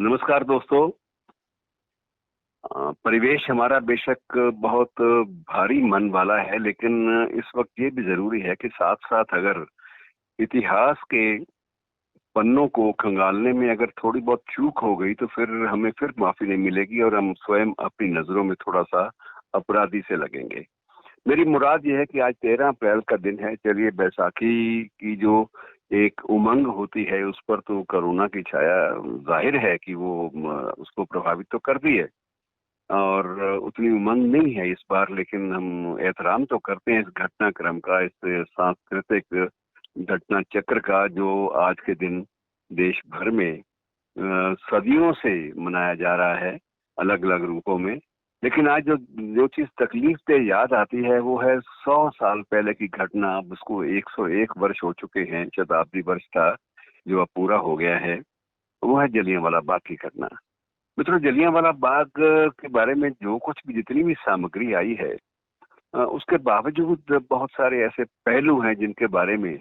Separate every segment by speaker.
Speaker 1: नमस्कार दोस्तों। परिवेश हमारा बेशक बहुत भारी मन वाला है, लेकिन इस वक्त ये भी ज़रूरी है कि साथ-साथ अगर इतिहास के पन्नों को खंगालने में अगर थोड़ी बहुत चूक हो गई, तो फिर हमें फिर माफ़ी नहीं मिलेगी और हम स्वयं अपनी नज़रों में थोड़ा-सा अपराधी से लगेंगे। मेरी मुराद ये है कि आज 13 अप्रैल का दिन है। चलिए, बैसाखी की जो एक उमंग होती है, उस पर तो कोरोना की छाया ज़ाहिर है कि वो उसको प्रभावित तो कर दी है। और उतनी उमंग नहीं है इस बार, लेकिन हम एहतराम तो करते हैं इस घटनाक्रम का, इस सांस्कृतिक घटना चक्र का, जो आज के दिन देश भर में सदियों से मनाया जा रहा है, अलग-अलग रूपों में। लेकिन आज जो जो चीज़ तकलीफ से याद आती है, वो है 100 साल पहले की घटना। अब उसको 101 वर्ष हो चुके हैं, शताब्दी वर्ष था, जो अब पूरा हो गया है। वो है जलियांवाला बाग की घटना। मित्रों, जलियांवाला बाग के बारे में जो कुछ भी जितनी भी सामग्री आई है, उसके बावजूद बहुत सारे ऐसे पहलू हैं जिनके बारे में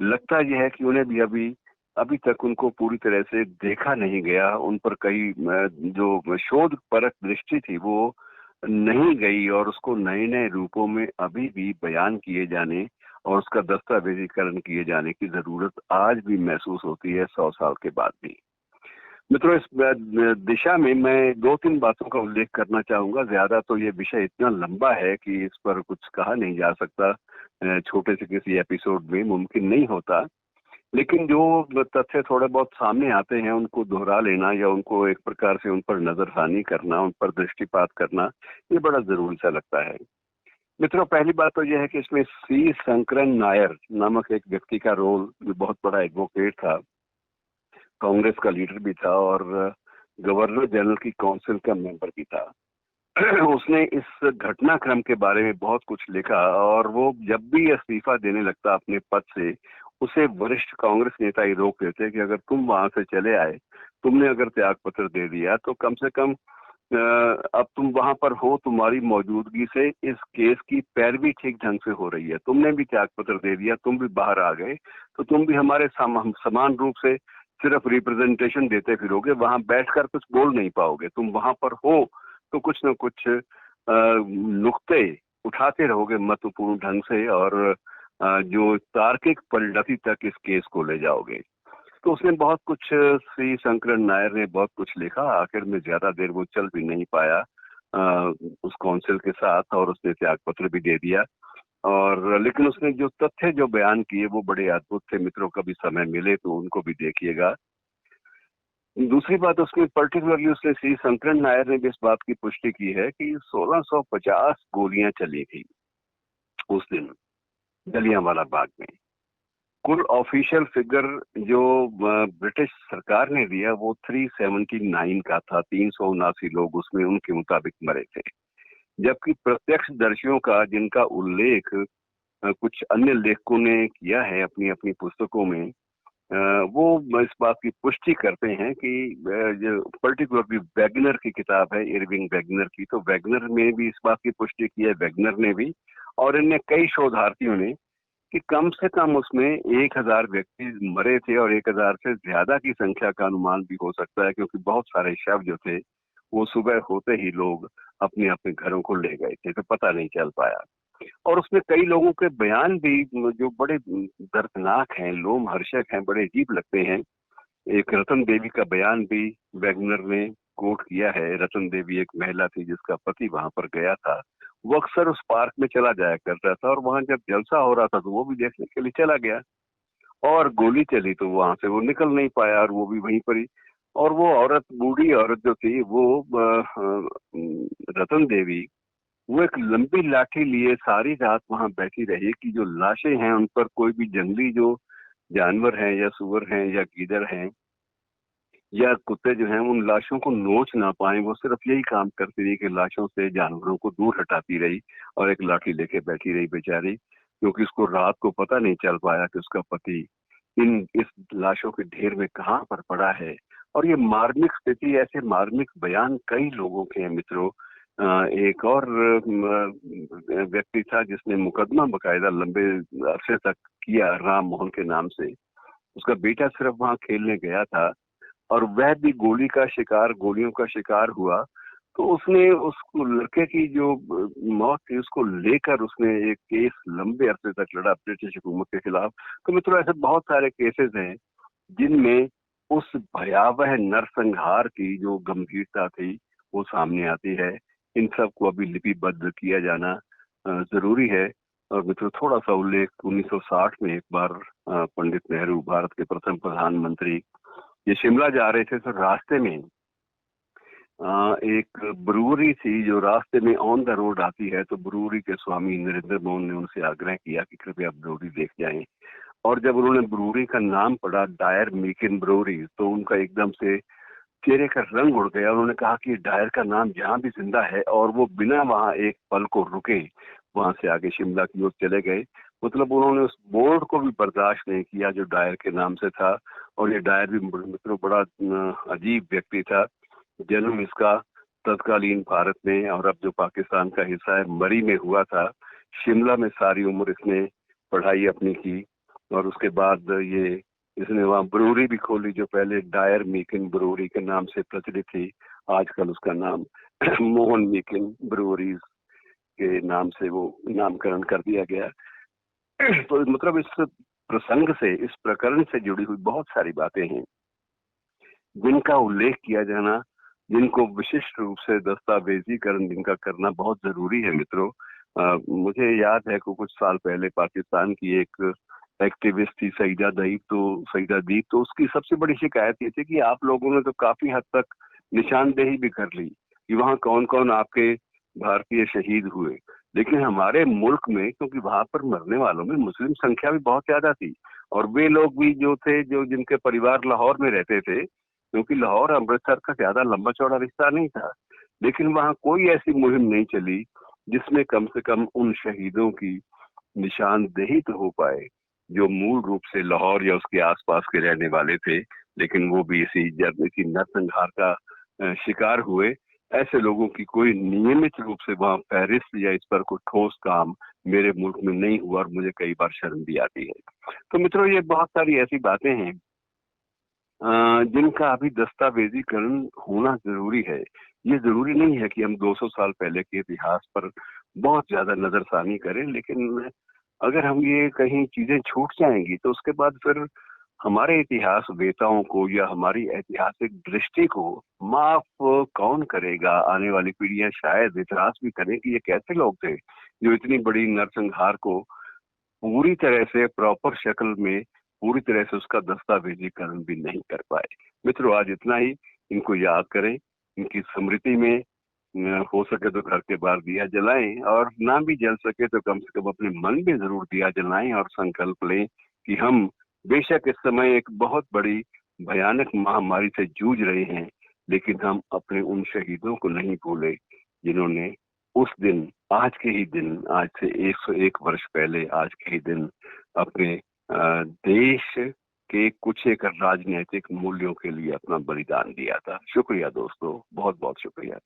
Speaker 1: लगता यह है कि उन्हें भी अभी अभी तक उनको पूरी तरह से देखा नहीं गया। उन पर कई जो शोध परक दृष्टि थी वो नहीं गई, और उसको नए-नए रूपों में अभी भी बयान किए जाने और उसका दस्तावेजीकरण किए जाने की ज़रूरत आज भी महसूस होती है 100 साल के बाद भी। मित्रों, इस दिशा में मैं 2-3 बातों का उल्लेख करना चाहूँगा। ज़्यादा तो ये विषय इतना लंबा है कि इस पर कुछ कहा नहीं जा सकता, छोटे से किसी एपिसोड में मुमकिन नहीं होता। लेकिन जो तथ्य थोड़े बहुत सामने आते हैं, उनको दोहरा लेना या उनको एक प्रकार से उन पर नज़रसानी करना, उन पर दृष्टिपात करना, ये बड़ा ज़रूरी सा लगता है। मित्रों, पहली बात तो ये है कि इसमें सी. शंकरन नायर नामक एक व्यक्ति का रोल, जो बहुत बड़ा एडवोकेट था, कांग्रेस का लीडर भी था और गवर्नर जनरल की काउंसिल का मेंबर भी था। उसने इस घटनाक्रम के बारे में बहुत कुछ लिखा, और वो जब भी इस्तीफा देने लगता अपने पद से, उसे वरिष्ठ कांग्रेस नेता ही रोक देते कि अगर तुम वहां से चले आए, तुमने अगर त्याग पत्र दे दिया, तो कम से कम अब तुम वहां पर हो, तुम्हारी मौजूदगी से इस केस की पैरवी ठीक ढंग से हो रही है। तुमने भी त्याग पत्र दे दिया, तुम भी बाहर आ गए, तो तुम भी हमारे समान रूप से सिर्फ रिप्रेजेंटेशन देते फिरोगे, वहां बैठकर कुछ बोल नहीं पाओगे। तुम वहां पर हो तो कुछ न कुछ नुक्ते उठाते रहोगे महत्वपूर्ण ढंग से, और जो तार्किक परिणति तक इस केस को ले जाओगे। तो उसने बहुत कुछ, सी. शंकरन नायर ने बहुत कुछ लिखा। आखिर में ज्यादा देर वो चल भी नहीं पाया उस काउंसिल के साथ, और उसने त्याग पत्र भी दे दिया। और लेकिन उसने जो तथ्य जो बयान किए वो बड़े अद्भुत थे। मित्रों, कभी समय मिले तो उनको भी देखिएगा। दूसरी बात, उसमें पर्टिकुलरली उसने, सी. शंकरन नायर ने भी इस बात की पुष्टि की है कि 1650 गोलियां चली थी उस दिन जलियांवाला बाग में। कुल ऑफिशियल फिगर जो ब्रिटिश सरकार ने दिया, वो 379 का था। 379 लोग उसमें उनके मुताबिक मरे थे, जबकि प्रत्यक्षदर्शियों का, जिनका उल्लेख कुछ अन्य लेखकों ने किया है अपनी अपनी पुस्तकों में, वो इस बात की पुष्टि करते हैं कि जो पर्टिकुलरली वैगनर की किताब है, इरविंग वैगनर की, तो वैगनर ने भी इस बात की पुष्टि की है, वैगनर ने भी, और इनने कई शोधार्थियों ने, कि कम से कम उसमें 1000 व्यक्ति मरे थे, और 1000 से ज्यादा की संख्या का अनुमान भी हो सकता है, क्योंकि बहुत सारे शव जो थे वो सुबह होते ही लोग अपने अपने घरों को ले गए थे, तो पता नहीं चल पाया। और उसमें कई लोगों के बयान भी जो बड़े दर्दनाक हैं, लोमहर्षक हैं, बड़े अजीब लगते हैं। एक रतन देवी का बयान भी वैगनर ने कोट किया है। रतन देवी एक महिला थी जिसका पति वहां पर गया था। वो अक्सर उस पार्क में चला जाया करता था, और वहां जब जलसा हो रहा था तो वो भी देखने के लिए चला गया, और गोली चली तो वहां से वो निकल नहीं पाया, और वो भी वहीं पर ही। और वो औरत, बूढ़ी औरत जो थी, वो रतन देवी, वो एक लंबी लाठी लिए सारी रात वहां बैठी रही कि जो लाशें हैं उन पर कोई भी जंगली जो जानवर हैं, या सुअर हैं, या गीदड़ हैं, या कुत्ते जो हैं, उन लाशों को नोच ना पाए। वो सिर्फ यही काम करती रही कि लाशों से जानवरों को दूर हटाती रही, और एक लाठी लेके बैठी रही बेचारी, क्योंकि उसको रात को पता नहीं चल पाया कि उसका पति इस लाशों के ढेर में कहाँ पर पड़ा है। और ये मार्मिक स्थिति, ऐसे मार्मिक बयान कई लोगों के हैं मित्रों। एक और व्यक्ति था जिसने मुकदमा बकायदा लंबे अरसे तक किया, राम मोहन के नाम से। उसका बेटा सिर्फ वहां खेलने गया था, और वह भी गोलियों का शिकार हुआ। तो उसने उस लड़के की जो मौत थी उसको लेकर उसने एक केस लंबे अरसे तक लड़ा ब्रिटिश हुकूमत के खिलाफ। तो मित्रों, ऐसे बहुत सारे केसेस हैं जिनमें उस भयावह नरसंहार की जो गंभीरता थी वो सामने आती है। इन सब को अभी लिपिबद्ध किया जाना जरूरी है। और मित्रों, थोड़ा सा उल्लेख, 1960 में एक बार पंडित नेहरू, भारत के प्रथम प्रधानमंत्री, ये शिमला जा रहे थे, तो रास्ते में एक ब्रूअरी थी जो रास्ते में ऑन द रोड आती है। तो ब्रूअरी के स्वामी नरेंद्र मोहन ने उनसे आग्रह किया कि कृपया ब्रूअरी देख जाएं। और जब उन्होंने ब्रूअरी का नाम पढ़ा, डायर मीकिन ब्रूअरी, तो उनका एकदम से चेहरे का रंग उड़ गया। उन्होंने कहा कि डायर का नाम जहाँ भी जिंदा है, और वो बिना वहां एक पल को रुके वहां से आगे शिमला की ओर चले गए। मतलब उन्होंने उस बोर्ड को भी बर्दाश्त नहीं किया जो डायर के नाम से था। और ये डायर भी मित्रों बड़ा अजीब व्यक्ति था। जन्म इसका तत्कालीन भारत में और अब जो पाकिस्तान का हिस्सा है मरी में हुआ था। शिमला में सारी उम्र इसने पढ़ाई अपनी की, और उसके बाद इसने वहाँ ब्रूअरी भी खोली जो पहले डायर मीकिन ब्रूअरी के नाम से प्रचलित थी। आजकल उसका नाम मोहन मीकिन ब्रूअरीज के नाम से वो नामकरण कर दिया गया। तो मतलब इस प्रसंग से, इस प्रकरण से जुड़ी हुई बहुत सारी बातें हैं जिनका उल्लेख किया जाना, जिनको विशिष्ट रूप से दस्तावेजीकरण जिनका करना बहुत जरूरी है मित्रों। मुझे याद है कि कुछ साल पहले पाकिस्तान की एक एक्टिविस्ट थी सईदा दीप, तो उसकी सबसे बड़ी शिकायत ये थी कि आप लोगों ने तो काफी हद तक निशानदेही भी कर ली कि वहाँ कौन कौन आपके भारतीय शहीद हुए, लेकिन हमारे मुल्क में, क्योंकि वहां पर मरने वालों में मुस्लिम संख्या भी बहुत ज्यादा थी, और वे लोग भी जो थे, जो जिनके परिवार लाहौर में रहते थे, क्योंकि लाहौर अमृतसर का ज्यादा लंबा चौड़ा रिश्ता नहीं था। लेकिन वहां कोई ऐसी मुहिम नहीं चली जिसमें कम से कम उन शहीदों की निशानदेही तो हो पाए जो मूल रूप से लाहौर या उसके आसपास के रहने वाले थे, लेकिन वो भी इसी नरसंहार का शिकार हुए। ऐसे लोगों की कोई नियमित रूप से वहां फहरिस्त या इस पर कोई ठोस काम मेरे मुल्क में नहीं हुआ, और मुझे कई बार शर्म भी आती है। तो मित्रों, ये बहुत सारी ऐसी बातें हैं जिनका अभी दस्तावेजीकरण होना जरूरी है। ये जरूरी नहीं है कि हम 200 साल पहले के इतिहास पर बहुत ज्यादा नजरसानी करें, लेकिन अगर हम ये कहीं चीजें छूट जाएंगी तो उसके बाद फिर हमारे इतिहास वेताओं को या हमारी ऐतिहासिक दृष्टि को माफ कौन करेगा। आने वाली पीढ़ियां शायद इतिहास भी करें कि ये कैसे लोग थे जो इतनी बड़ी नरसंहार को पूरी तरह से प्रॉपर शक्ल में, पूरी तरह से उसका दस्तावेजीकरण भी नहीं कर पाए। मित्रों, आज इतना ही। इनको याद करें, इनकी स्मृति में हो सके तो घर के बाहर दिया जलाएं, और ना भी जल सके तो कम से कम अपने मन में जरूर दिया जलाएं, और संकल्प लें कि हम बेशक इस समय एक बहुत बड़ी भयानक महामारी से जूझ रहे हैं, लेकिन हम अपने उन शहीदों को नहीं भूले जिन्होंने उस दिन, आज के ही दिन, आज से 101 वर्ष पहले आज के ही दिन अपने देश के कुछ एक राजनीतिक मूल्यों के लिए अपना बलिदान दिया था। शुक्रिया दोस्तों, बहुत बहुत शुक्रिया।